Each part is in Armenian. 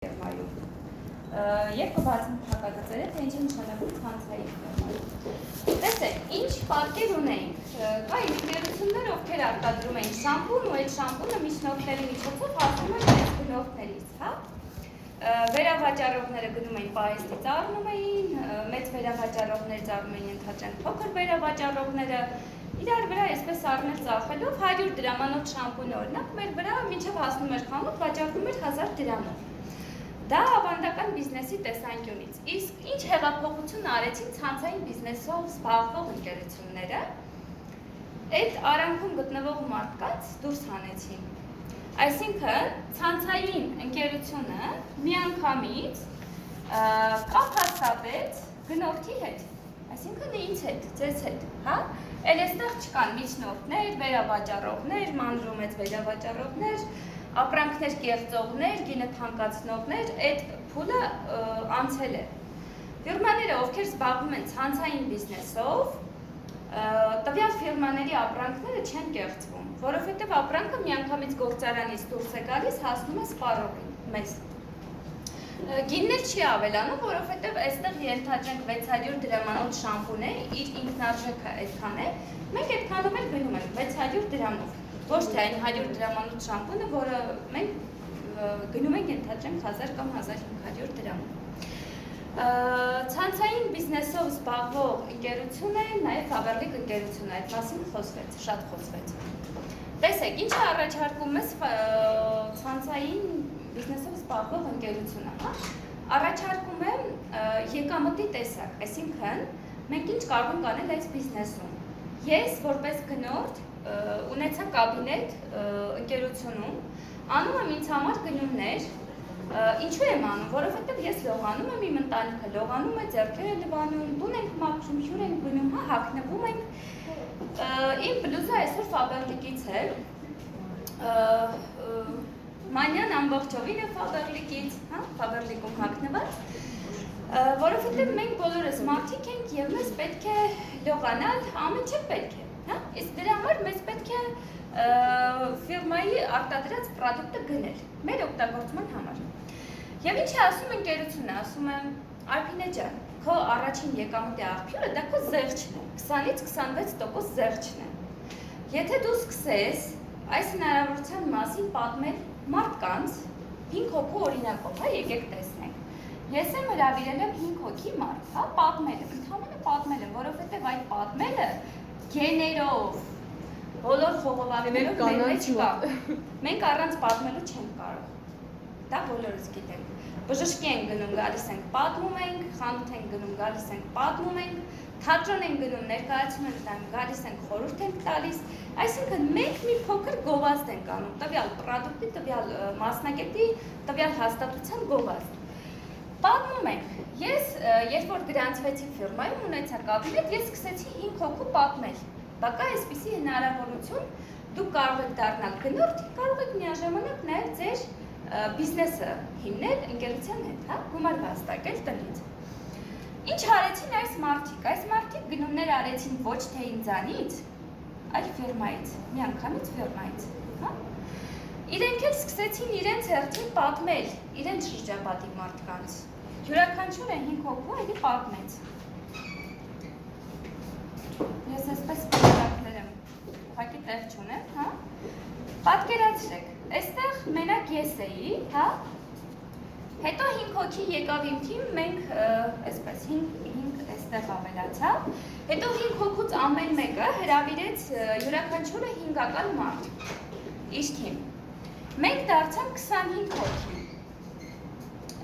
ֆերմայում։ Եվ կբացեմ հակագծերը, թե ինչ է նշանակում ցանցային ֆերմայում։ Տեսեք, ինչ պատկեր ունենք, կա ընկերություններ, ովքեր արտադրում են շամպուն ու այդ շամպունը միջնորդների միջոցով հասնում են այս գնորդներից, հա։ Վերավաճառողները գնում էին պահեստից առնում էին, մեծ վերավաճառողներից առնում էին ընդհանրեն փոքր վերավաճառողները իրար վրա այսպես առնել ծախելով 100 դրամանոց շամպուն օրինակ մեր վրա մինչև հասնում էր խանութ վաճառվում էր 1000 դրամով։ Դա ավանդական բիզնեսի տեսանկյունից։ Իսկ ինչ հեղափոխություն արեցին ցանցային բիզնեսով զբաղվող ընկերությունները, այդ արանքում գտնվող մարդկանց դուրս հանեցին։ Այսինքն ցանցային ընկերությունը միանգամից կապ հաստատեց գնորդի հետ, այսինքն ինձ հետ, ձեզ հետ, հա։ Էլ այստեղ չկան միջնորդներ, վերավաճառողներ, մանրումեծ վերավաճառողներ, ապրանքներ կեղծողներ, գինը թանկացնողներ, այդ փուլը անցել է։ Ֆիրմաները, ովքեր զբաղվում են ցանցային բիզնեսով, տվյալ ֆիրմաների ապրանքները չեն կեղծվում, որովհետև ապրանքը միանգամից գործարանից դուրս է գալիս, հասնում է սպառողին, մեզ։ Գիններ չի ավելանում, որովհետև այստեղ ենթադրենք 600 դրամանոց շամպուն է, իր ինքնարժեքը այդքան է, մենք այդքանով էլ գնում ենք 600 դրամով, ոչ թե այն 100 դրամանոց շամպունը, որը մենք գնում ենք ենթադրենք 1000 կամ 1500 դրամով։ Ցանցային բիզնեսով զբաղվող ընկերությունը, նաև Ֆաբերլիկ ընկերությունը, այդ մասին խոսվեց, շատ խոսվեց։ Տեսեք, ինչը առաջարկում է ցանցային բիզնեսով զբաղվող ընկերությունը, հա։ Առաջարկում է եկամտի տեսակ, այսինքն մենք ինչ կարող ենք անել այս բիզնեսում։ Ես որպես գնորդ ունեցա կաբինետ ընկերությունում, անում եմ ինձ համար գնումներ, ինչու եմ անում, որովհետև ես լողանում եմ, իմ ընտանիքը լողանում է, ձեռքերը լվանում, տուն ենք մաքրում, հյուր ենք գնում, հա, հագնվում ենք։ Իմ բլուզը այսօր Ֆաբերլիկից է, մանյան ամբողջովին է Ֆաբերլիկից, հա, Ֆաբերլիկում հագնված, որովհետև մենք բոլորս մարդիկ ենք և մեզ պետք է լողանալ, ամեն չէ պետք է, հա, իսկ դրա համար մեզ պետք է ֆիրմայի արտադրած պրոդուկտը գնել, մեր օգտագործման համար։ Եվ ինչ է ասում ընկերությունը, ասում եմ, Արփինե ջան, քո առաջին եկամտի աղբյուրը դա քո զեղչն է, 20-ից 26% զեղչն է։ Եթե դու սկսես այս հնարավորության մասին պատմել մարդկանց 5 հոգու օրինակով, հա, եկեք տեսնենք։ Ես եմ հրավիրել եմ 5 հոգի մարդ, հա, պատմել եմ, ընդհանրապես պատմել եմ, որովհետև այդ պատմելը գեներով, բոլոր խողովակներով մեր մեջ կա։ Մենք առանց պատմելու չենք կարող։ Դա բոլորս գիտենք։ Բժշկի ենք գնում, գալիս ենք, պատմում ենք, խանութ ենք գնում, գալիս ենք, պատմում ենք, թատրոն ենք գնում, ներկայացում ենք տանում, գալիս ենք, խորհուրդ ենք տալիս։ Այսինքն մենք մի փոքր գովազդ ենք անում, տվյալ պրոդուկտի, տվյալ մասնագետի, տվյալ հաստատության գովազդ։ Պատմում ենք։ Ես երբ որ գրանցվեցի ֆիրմայում, ունեցա կաբինետ, ես սկսեցի 5 հոգու պատմել։ Բակա այսպիսի հնարավորություն, դուք կարող եք դառնալ գնորդ, կարող եք միաժամանակ նաև ձեր բիզնեսը հիմնել ընկերության հետ, հա, գումար վաստակել տնից։ Ինչ արեցին այս մարդիկ գնումներ արեցին ոչ թե ինձանից, այլ ֆիրմայից, միանգամից ֆիրմայից, հա։ Իրենք էլ սկսեցին իրենց հերթին պատմել, իրենց շրջապատի մարդկանց։ Յուրաքանչյուրը 5 հոգու էլի պատմեց։ Ես այսպես պատմել եմ, ուղղակի տեղ չունեմ, հա։ Պատկերացրեք, այստեղ մենակ ես էի, հա։ Հետո 5 հոգի եկավ իմ թիմ, մենք այսպես 5 այստեղ ավելացավ։ Հետո 5 հոգուց ամեն մեկը հրավիրեց յուրաքանչյուրը 5-ական մարդ, իր թիմ։ Մենք դարձանք 25 հոգի։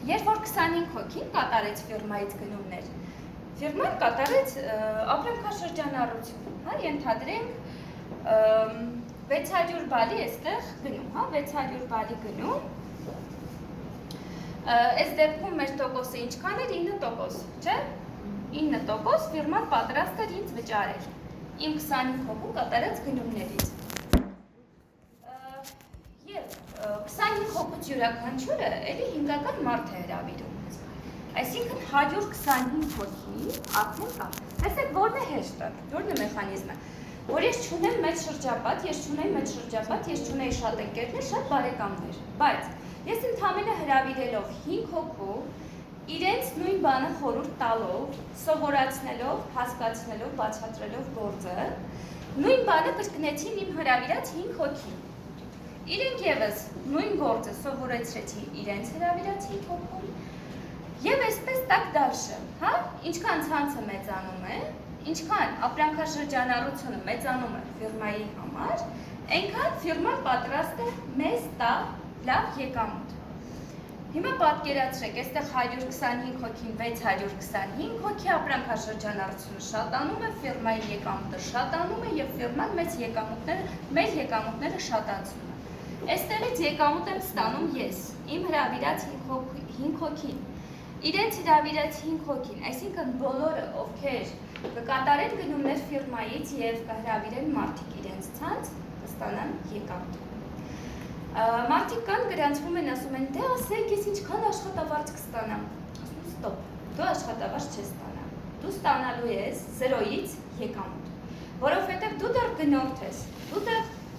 Երբ որ 25 հոգին կատարեց ֆիրմայից գնումներ, ֆիրման կատարեց ապրանքաշրջանառություն, հա, ենթադրենք 600 բալի այստեղ գնում, հա, 600 բալի գնում, այս դեպքում մեր տոկոսը ինչքան էր, 9%, չէ, 9% ֆիրման պատրաստ էր ինձ վճարել, իմ 25 հոգու կատարած գնումներից, և 25 հոգուց յուրաքանչյուրը էլի 5-ական մարդ է հրավիրում, այսինքն 125 հոգի արդեն կա, տեսեք որն է հեշտը, որն է մեխանիզմը, որ ես չունեմ մեծ շրջապատ, ես չունեի մեծ շրջապատ, ես չունեի շատ ընկերներ, շատ բարեկամներ, բայց Ես ընդհանրապես հրավիրելով 5 հոգու իրենց նույն բանը խորհուրդ տալով, սովորացնելով, հասկացնելով, բացատրելով գործը, նույն բանը կրկնեցին իմ հրավիրած 5 հոգին։ Իրենք եւս նույն գործը սովորեցրեցին իրենց հրավիրած 5 հոգուն, եւ այսպես տակ դաշը, հա, ինչքան ցանցը մեծանում է, ինչքան ապրանքաշրջանառությունը մեծանում է ֆիրմայի համար, այնքան ֆիրման պատրաստ է մեզ տա լավ եկամուտ։ Հիմա պատկերացրեք, այստեղ 125 հոգին 625 հոգի ապրանքաշրջանառությունը շատանում է, ֆիրմայի եկամուտը շատանում է եւ ֆիրման մեր եկամուտները շատացնում է։ Այստեղից եկամուտ եմ ստանում ես, իմ հրավիրած 5 հոգին, իրենց հրավիրած 5 հոգին, այսինքն բոլորը, ովքեր կկատարեն գնումներ ֆիրմայից եւ կհրավիրեն մարդիկ իրենց ցանց, կստանան եկամուտ։ Մարդիկ կան գրանցվում են, ասում են, դե ասեք, ես ինչքան աշխատավարձ կստանամ։ Ասում եմ, ստոպ, դու աշխատավարձ չես ստանա։ Դու ստանալու ես 0-ից եկամուտ, որովհետև դու դեռ գնորդ ես,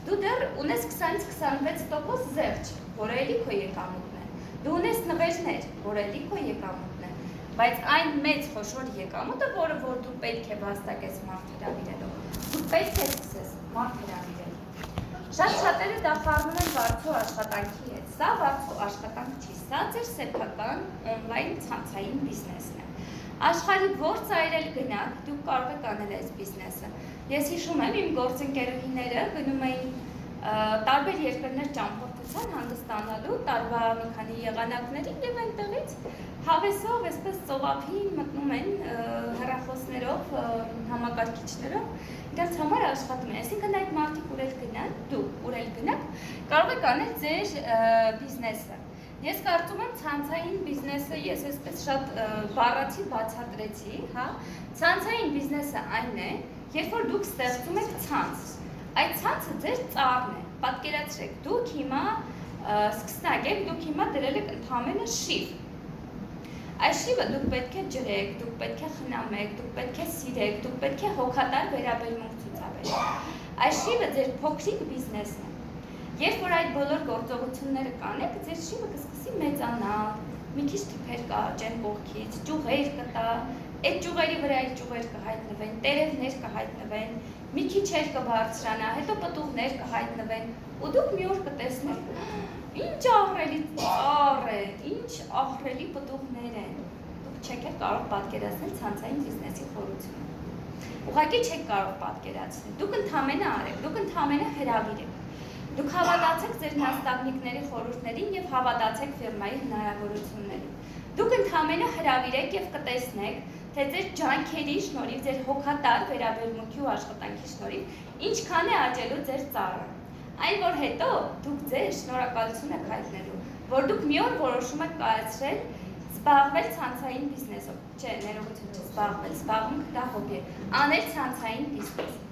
դու դեռ ունես 20-26% զերծ, որը էլի քո եկամուտն է։ Դու ունես նվերներ, որը էլի քո եկամուտն է։ Բայց այն մեծ խոշոր եկամուտը, որը որ դու պետք է վաստակես մարդ հրավիրելով, դու պետք է սկսես մարդ հրավիրել։ Շատ շատերը դա խառնում են վարձու աշխատանքի հետ, սա վարձու աշխատանք չի, սա ձեր սեփական օնլայն ցանցային բիզնեսն է։ Աշխարհի որ ծայրել գնաք, դուք կարող եք անել այս բիզնեսը։ Ես հիշում եմ իմ գործընկերուհիները գնում էին տարբեր երկրներ ճամփորդության հանգստանալու տարվա մի քանի եղանակներին եւ այնտեղից հավեսով այսպես ծովափին մտնում են հեռախոսներով, համակարգիչներով իրենց համար աշխատում են, այսինքն այդ մարդիկ ուր էլ գնան, դուք ուր էլ գնաք, կարող եք անել ձեր բիզնեսը։ Ես կարծում եմ ցանցային բիզնեսը ես այսպես շատ բառացի բացատրեցի, հա, ցանցային բիզնեսը այն է, երբ որ դուք ստեղծում եք ցանց, այդ ցանցը ձեր ծառն է, պատկերացրեք, դուք հիմա սկսնակ եք, դուք հիմա դրել եք ընդհանրապես շիվ, այս շիվը դուք պետք է ջրեք, դուք պետք է խնամեք, դուք պետք է սիրեք, դուք պետք է հոգատար վերաբերմունք ցուցաբերեք, այս շիվը ձեր փոքրիկ բիզնեսն է, երբ որ այդ բոլոր գործողությունները կանեք, ձեր շիվը կսկսի մեծանալ, մի քիչ թփեր կաճեն կողքից, ճյուղեր կտա, այդ ճյուղերի վրա այդ ճյուղեր կհայտնվեն, տերևներ կհայտնվեն, մի քիչ էր կբարձրանա, հետո պտուղներ կհայտնվեն, ու դուք մի օր կտեսնեք, ինչ ահռելի ծառ է, ինչ ահռելի պտուղներ են, դուք չեք կարող պատկերացնել ցանցային բիզնեսի խորությունը, ուղղակի չեք կարող պատկերացնել, դուք ընդամենը արեք, դուք ընդամենը հրավիրեք, դուք հավատացեք ձեր նաստավնիկների խորհուրդներին եւ հավատացեք ֆիրմայի հնարավորություններին, դուք ընդամենը հրավիրեք եւ կտեսնեք, թե ձեր ջանքերի շնորհիվ, ձեր հոգատար վերաբերմունքի ու աշխատանքի շնորհիվ ինչքան է աճելու ձեր ծառը։ Այն որ հետո դուք ձեր շնորհակալություն եք հայտնելու, որ դուք մի օր որոշում եք կայացրել զբաղվել ցանցային բիզնեսով, չէ, ներողություն չզբաղվել, զբաղմունքը դա հոբի է, անել ցանցային բիզնես։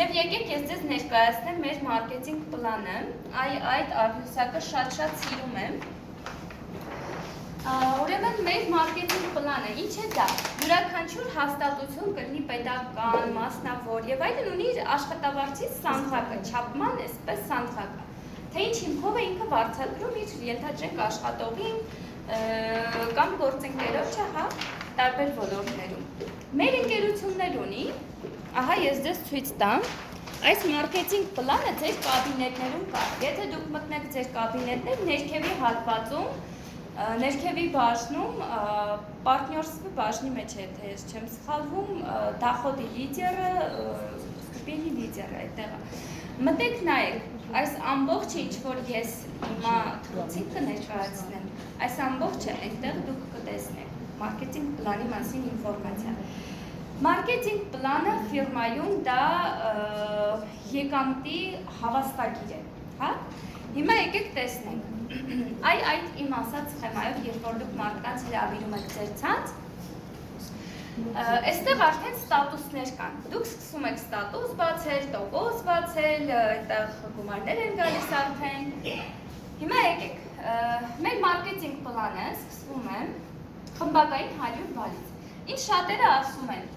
Եվ եկեք ես ձեզ ներկայացնեմ մեր մարքեթինգ պլանը, այդ աղյուսակը շատ սիրում եմ։ Ուրեմն մեր մարքեթինգ պլանը ինչ է դա, յուրաքանչյուր հաստատություն կլինի պետական, մասնավոր եւ այլն ունի իր աշխատավարձի սանդղակը, չափման այսպես սանդղակը, թե ինչ հիմքով է ինքը վարձատրում իր ենթադրենք աշխատողին կամ գործընկերոջը, հա, տարբեր ոլորտներում։ Մեր ընկերություններ ունի, ահա ես ձեզ ցույց տամ, այս մարքեթինգ պլանը ձեր կաբինետներում կա, եթե դուք մտնեք ձեր կաբինետներ, ներքևի հատվածում ներքևի բաժնում, պարտներսվի բաժնի մեջ է, թե ես չեմ սխալվում, դախոդի լիդերը, սկպելի լիդերը այդտեղը։ Մտեք նայեք, այս ամբողջը ինչ որ ես հիմա թռուցիկ կներկայացնեմ, այս ամբողջը այնտեղ դուք կտեսնեք, մարքեթինգ պլանի մասին ինֆորմացիա։ Մարքեթինգ պլանը ֆիրմայում դա եկամտի հավաստագիր է, հա? Հիմա եկեք տեսնենք, այդ իմ ասած սխեմայով, երբ որ դուք մարդկանց հրավիրում եք ձեր ցանց, այստեղ արդեն ստատուսներ կան, դուք սկսում եք ստատուս բացել, տոկոս բացել, այդտեղ գումարներ են գալիս արդեն, հիմա եկեք, մեր մարքեթինգ պլանը սկսվում է խմբակային 100 բալից, ինչ շատերը ասում են,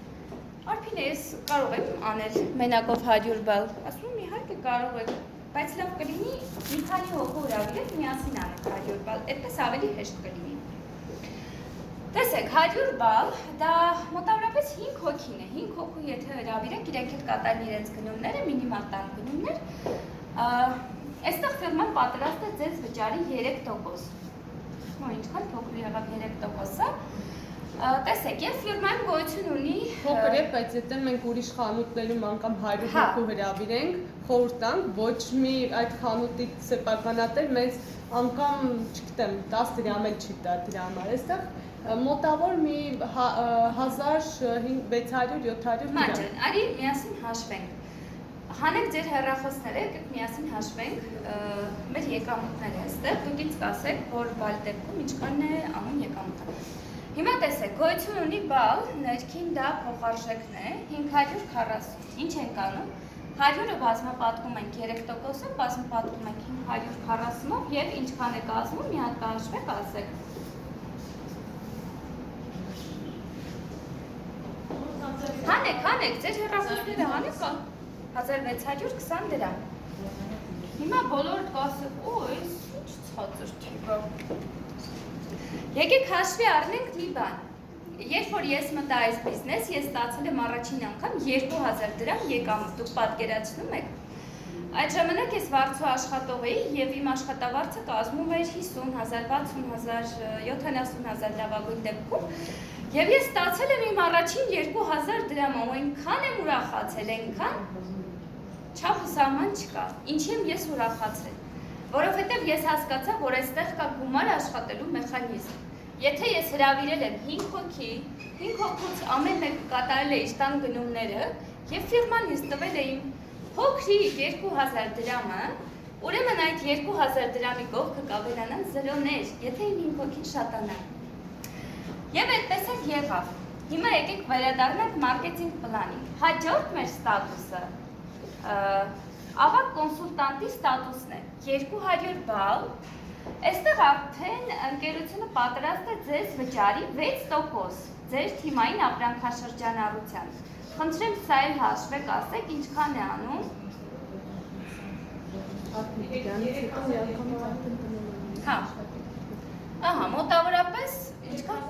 Արփին ես կարող եմ անել մենակով 100 բալ, ասում եմ իհարկե կարող եք, բայց լավ կլինի մի քանի հոգու հրավիրեք միասին անեք 100 բալ, այդպես ավելի հեշտ կլինի։ Տեսեք, 100 բալ, դա մոտավորապես 5 հոգին է, 5 հոգու եթե հրավիրեք, իրենք էլ կատարեն իրենց գնումները, մինիմալ տան գնումներ, այստեղ ֆիրման պատրաստ է ձեզ վճարի 3%։ Ինչքան փոքր եղավ 3%-ը։ Տեսեք, եւ ֆիրման գոյություն ունի փոքր է, բայց եթե մենք ուրիշ խանութներում անգամ 100 հոգու հրավիրենք, խորհուրդ տանք, ոչ մի այդ խանութի սեփականատեր մեզ անգամ, չգիտեմ, 10 դրամ էլ չի տա դրա համար։ Այստեղ մոտավոր մի 1600-700 դրամ։ Մանջան, արի միասին հաշվենք։ Հանեք ձեր հեռախոսները, եկեք միասին հաշվենք մեր եկամուտները այստեղ, դուք ինձ կասեք, որ բալ դեպքում ինչքան է անում եկամուտը։ Հիմա տեսեք, գոյություն ունի բալ, ներքին դա փոխարժեքն է 540։ Ինչ ենք անում։ 100-ը բազմապատկում ենք 3%-ով, բազմապատկում ենք 540-ով եւ ինչքան է կազմում, մի հատ կհաշվեք, ասեք։ Հանեք, ձեր հեռախոսները հանեք 1620 դրամ։ Հիմա բոլորդ կասեք, այս ինչ ցածր չի բա։ Եկեք հաշվի առնենք մի բան։ Երբ որ ես մտա այս բիզնես, ես ստացել եմ առաջին անգամ 2000 դրամ եկամուտ, դուք պատկերացնում եք։ Այդ ժամանակ ես վարձու աշխատող էի եւ իմ աշխատավարձը կազմում էր 50000, 60000, 70000 լավագույն դեպքում։ Եվ ես ստացել եմ իմ առաջին 2000 դրամը, ու այնքան եմ ուրախացել, այնքան չափ ու սահման չկա։ Ինչի եմ ես ուրախացել։ Որովհետև ես հասկացա, որ այստեղ կա գումար աշխատելու մեխանիզմ։ Եթե ես հրավիրել եմ 5 հոգի, 5 հոգուց ամեն մեկը կատարել է իր տան գնումները եւ ֆիրման ինձ տվել է իմ փոքրիկ 2000 դրամը, ուրեմն այդ 2000 դրամի կողքը կավելանան զրոներ, եթե իմ 5 հոգին շատանա։ Եվ այդպես էլ եղավ։ Հիմա եկեք վերադառնանք մարքեթինգ պլանին։ Հաջորդ մեր ստատուսը ավագ կոնսուլտանտի ստատուսն է 200 բալ, այստեղ արդեն ընկերությունը պատրաստ է ձեզ վճարի 6% ձեր թիմային ապրանքաշրջանառության։ Խնդրեմ սա էլ հաշվեք, ասեք ինչքան է անում։ Հա։ Ահա, մոտավորապես ինչքան։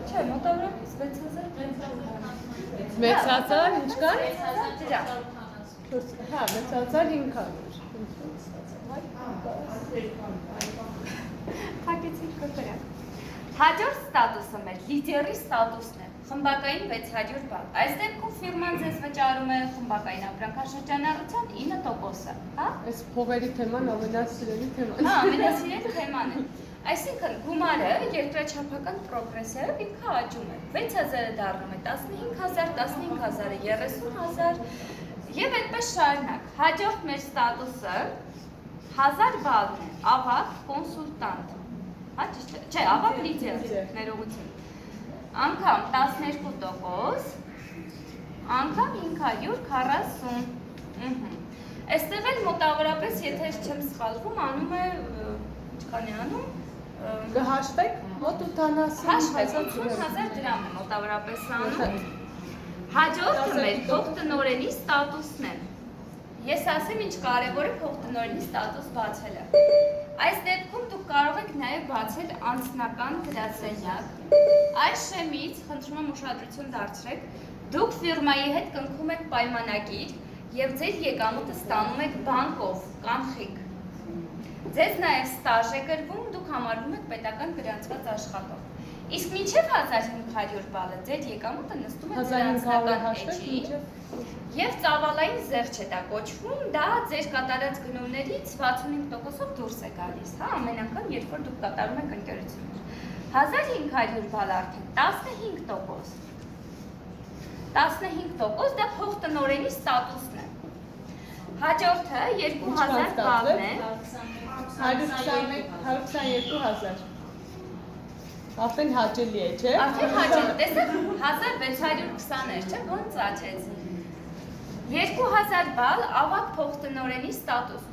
Չէ, մոտավորապես 6000 ինչքան։ դրամ։ Հա, 6500։ Փակեցինք կոկրակ։ Հաջորդ ստատուսը մեր լիդերի ստատուսն է։ Խմբակային 600 բալ։ Այս դեպքում ֆիրման ձեզ վճարում է խմբակային ապրանքաշրջանառության 9%-ը, հա? Այս փողերի թեման ամենասիրելի թեման։ Հա, ամենասիրելի թեման է։ Այսինքն գումարը երկրաչափական պրոգրեսիայով ինքը աճում է։ 6000-ը դառնում է 15000, 15000-ը 30000 եւ այդպես շարունակ։ Հաջորդ մեր ստատուսը 1000 բալն է, ավագ կոնսուլտանտ։ Հա, ճիշտ է։ Չէ, ավագ լիդեր, ներողություն։ Անգամ 12%, անգամ 540։ Այստեղ էլ մոտավորապես, եթե չեմ սխալվում, անում է ինչքան է անում։ Կհաշվեք մոտ 80000 դրամ է մոտավորապես անում։ Հաջորդը մեր փոխտնօրենի ստատուսն է։ Ես ասեմ ինչ կարևոր է փոխտնօրենի ստատուս բացելը։ Այս դեպքում դուք կարող եք նաև բացել անձնական գրասենյակ։ Այս շեմից խնդրում եմ ուշադրություն դարձրեք, դուք ֆիրմայի հետ կնքում եք պայմանագիր եւ ձեր եկամուտը ստանում եք բանկով, կանխիկ։ Ձեզ նաև ստաժ է գրվում, դուք համարվում եք պետական գրանցված աշխատող։ Իսկ մինչև 1500 բալը ձեր եկամուտը նստում է ձեր անձնական էջի եւ ծավալային զերծ է դա կոչվում, դա ձեր կատարած գնումներից 65%-ով դուրս է գալիս, հա, ամեն անգամ երբ որ դուք կատարում եք ընկերություններ։ 1500 բալ արդեն 15% դա փոխտնօրենի ստատուսն է։ Հաջորդը 2000 բալն է։ 122000 Արդեն հաճելի է, չէ՞։ Արդեն հաճելի, տեսեք 1620 էր, չէ՞, ոնց աճեց։ 2000 բալ ավագ փոխտնօրենի ստատուս։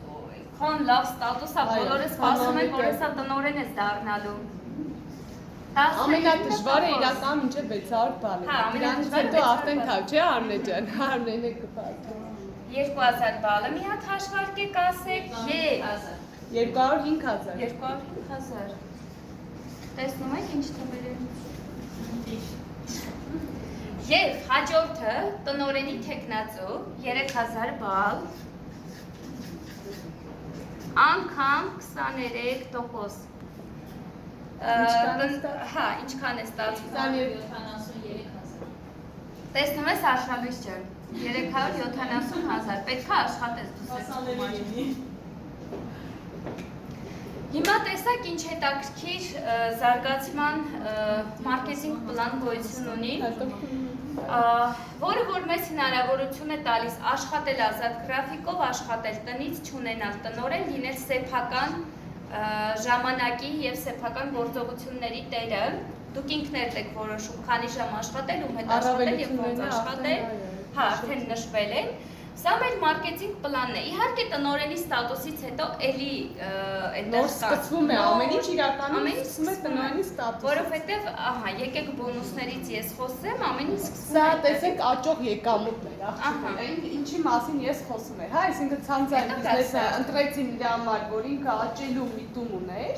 Քան լավ ստատուս է, բոլորը սպասում են, որ հեսա տնօրեն ես դառնալու։ Ամենադժվարը իրական մինչև 600 բալ է։ Հա, դրանից հետո արդեն թավ, չէ՞ Արմեն ջան, Արմենը կփակի։ 2000 բալը մի հատ հաշվարկեք ասեք եւ 205,000 205,000 տեսնում եք ինչ թվեր են եւ հաջորդը տնօրենի տեխնացու 3000 բալ անգամ 23%։ Հա, ինչքան է ստացվում։ 73,000։ Տեսնում ես աշխալույս ջան, 370,000, պետք է աշխատես դու։ Հիմա տեսակ ինչ հետաքրքիր զարգացման մարքեթինգ պլան գոյություն ունի, որը որ մեզ հնարավորություն է տալիս աշխատել ազատ գրաֆիկով, աշխատել տնից, չունենալ տնօրեն, լինել սեփական ժամանակի եւ սեփական գործողությունների տերը, դուք ինքներդ եք որոշում քանի ժամ աշխատել, ում հետ աշխատել եւ ոնց աշխատել, հա, արդեն նշվել են։ Սա մեր մարքեթինգ պլանն է։ Իհարկե տնօրենի ստատուսից հետո էլի նոր սկսվում է ամեն ինչ իրականում սկսում է տնօրենի ստատուսը։ Որովհետեւ, ահա, եկեք բոնուսներից ես խոսեմ, ամեն ինչ սկսվում Սա է։ տեսեք աճող եկամուտներ, աղջիկներ, ինչի մասին ես խոսում եմ, հա, այսինքն ցանցային բիզնեսը ընտրեցին իր համար, որ ինքը աճելու միտում ուներ,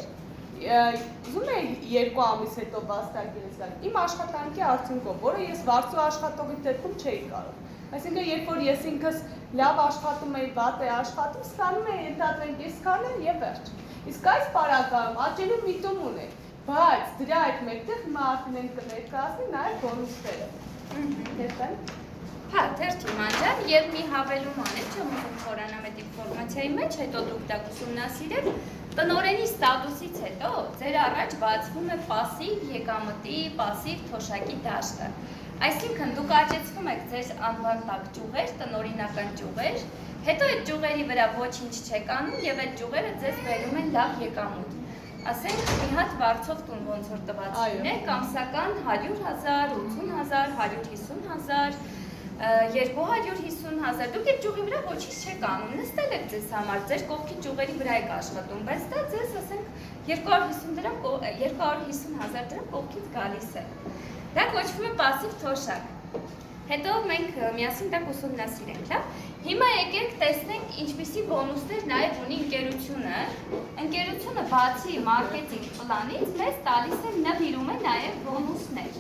ուզում է 2 ամիս հետո վաստակել գալ։ Իմ աշխատանքի արդյունքով, որը ես վարձու աշխատողի դեպքում չէի կարող։ Այսինքն, երբ որ ես ինքս լավ աշխատում էի, վատ է աշխատում, ստանում էի ընդհանրեն կեսքանել եւ վերջ։ Իսկ այս պարագայում աճելու միտում ուներ, բայց դրա այդ մեկտեղ հիմա արդեն կներկայացնի նաեւ բոնուսները։ Դեպքն Հա, թերթի մանջան եւ մի հավելում անել, չեմ ուզում խորանամ այդ ինֆորմացիայի մեջ, հետո դուք դա կուսումնասիրեք։ Տնօրենի ստատուսից հետո ձեր առաջ բացվում է пассив եկամտի, пассив թոշակի դաշտը։ Այսինքն դուք աճեցվում եք ձեր անվան տակ ճյուղեր, տնօրինական ճյուղեր, հետո այդ ճյուղերի վրա ոչինչ չեք անում եւ այդ ճյուղերը ձեզ բերում են լավ եկամուտ։ Ասենք մի հատ վարձով տուն ոնց որ տված ունեք, ամսական 100,000, 80,000, 150,000, 250,000, դուք այդ ճյուղի վրա ոչինչ չեք անում, նստել եք ձեզ համար, ձեր կողքի ճյուղերի վրա եք աշխատում, բայց դա ձեզ ասենք 250,000 դրամ կողքից գալիս է։ Դա կոչվում է пассив թոշակ։ Հետո մենք միասին դա կուսումնասիրենք, լավ։ Հիմա եկեք տեսնենք ինչպիսի բոնուսներ նաև ունի ընկերությունը։ Ընկերությունը բացի մարքեթինգ պլանից մեզ տալիս է նվիրում է նաև բոնուսներ։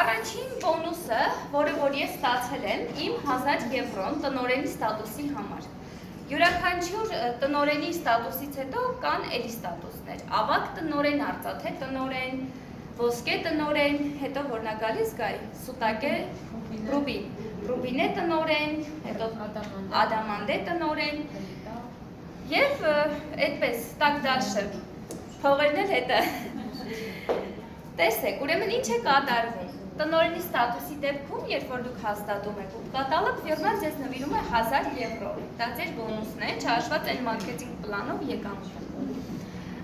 Առաջին բոնուսը, որը որ ես ստացել եմ, իմ 1000 եվրոն տնօրենի ստատուսի համար։ Յուրաքանչյուր տնօրենի ստատուսից հետո կան էլի ստատուսներ։ Ավագ տնօրեն, արծաթե տնօրեն, ոսկե տնօրեն, հետո որ նա գալիս գայ, սուտակե ռուբին, ռուբինե տնօրեն, հետո ադամանդե տնօրեն եւ այդպես տակ դաշը փողերն էլ հետը տեսեք, ուրեմն ինչ է կատարվում։ Տնօրենի ստատուսի դեպքում, երբ որ դուք հաստատում եք ու կատալոգ ֆիրման ձեզ նվիրում է 1000 եվրո։ Դա ձեր բոնուսն է, չհաշված այն մարքեթինգ պլանով եկամուտը։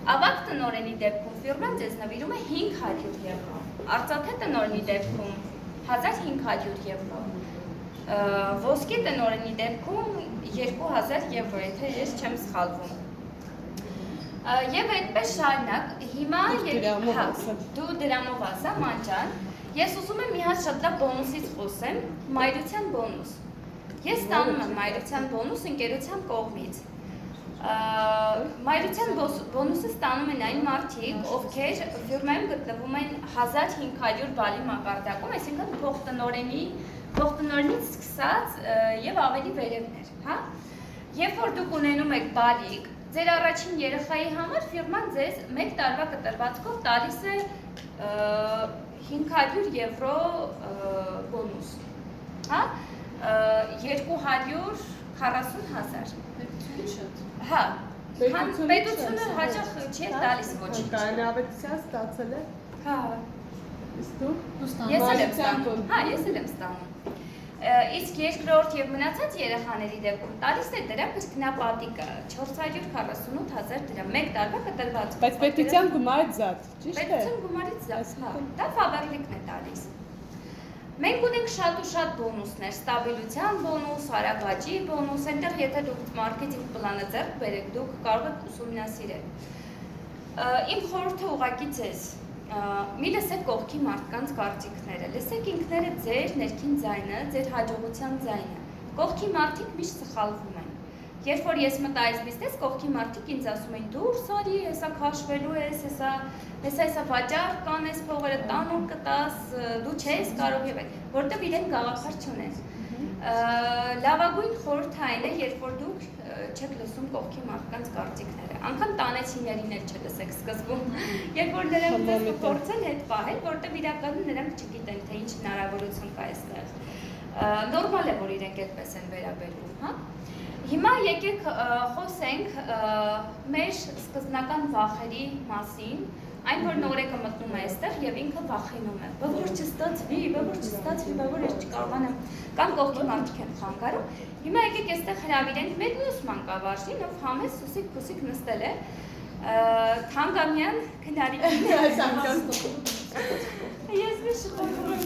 Ավագ տնօրենի դեպքում ֆիրման ձեզ նվիրում է 500 եվրո։ Արծաթե տնօրենի դեպքում 1500 եվրո։ Ոսկե տնօրենի դեպքում 2000 եվրո, եթե ես չեմ սխալվում։ Եվ այդպես շարունակ, հիմա դու դրամով ասա, մանջան, ես ուզում եմ մի հատ շատ լավ բոնուսից խոսեմ, մայրության բոնուս։ Ես ստանում եմ մայրության բոնուս ընկերության կողմից։ Մայրության բոնուսը ստանում են այն մարդիկ, ովքեր ֆիրմայում գտնվում են 1500 բալի մակարդակում, այսինքն փոխտնօրենից սկսած եւ ավելի վերևներ, հա։ Երբ որ դուք ունենում եք բալիկ, ձեր առաջին երեխայի համար ֆիրման ձեզ 1 տարվա կտրվածքով տալիս է 500 եվրո բոնուս, հա, 240,000։ Հա, պետությունը հաճախ չի տալիս ոչինչ։ Կանավետության ստացել է։ Հա, ես էլ եմ ստանում։ Իսկ երկրորդ եւ մնացած երեխաների դեպքում տալիս է դրա կրկնապատիկը 448,000 դրամ, 1 տարվա կտրվածքով։ Բայց պետության գումարից զատ, ճիշտ է։ Պետության գումարից զատ, հա, դա ֆաբերլիկն է տալիս։ Մենք ունենք շատ ու շատ բոնուսներ, ստաբիլության բոնուս, արագաճի բոնուս, այնտեղ եթե դուք մարքեթինգ պլանը ձեռք բերեք, դուք կարող եք ուսումնասիրել։ Իմ խորհուրդը ուղղակի ձեզ, մի լսեք կողքի մարդկանց կարծիքները, լսեք ինքներդ ձեր ներքին ձայնը, ձեր հաջողության ձայնը։ Կողքի մարդիկ միշտ սխալվում են։ Երբ որ ես մտա այս բիզնես, կողքի մարդիկ ինձ ասում են՝ «Դու սարի, հեսա քաշվելու ես, հեսա վաճառ կանես, փողերը տանուկ կտաս, դու չես կարող եւ այլ», որտեղ իրեն գաղափար չունեն։ Լավագույն խորհուրդը այն է, երբ որ դուք չեք լսում կողքի մարդկանց կարծիքները, անգամ տանեցիներին էլ չլսեք սկզբում, երբ որ նրանք ձեզ կփորձեն հետ պահել, որտեղ իրականում նրանք չգիտեն, թե ինչ հնարավորություն կա այստեղ։ Նորմալ է, որ իրենք այդպես են վերաբերվում, հա։ Հիմա եկեք խոսենք մեր սկզբնական վախերի մասին, այն որ նորեկը մտնում է այստեղ եւ ինքը վախենում է, որ չստացվի, որ ես չկարողանամ, կամ կողքի մարդիկ են խանգարում։ Հիմա եկեք այստեղ հրավիրենք մեր մյուս մանկավարժին, ով համես սուսիկ փուսիկ նստել է, Թանգամյան քնարիկին։ Ես մի շփոթում եմ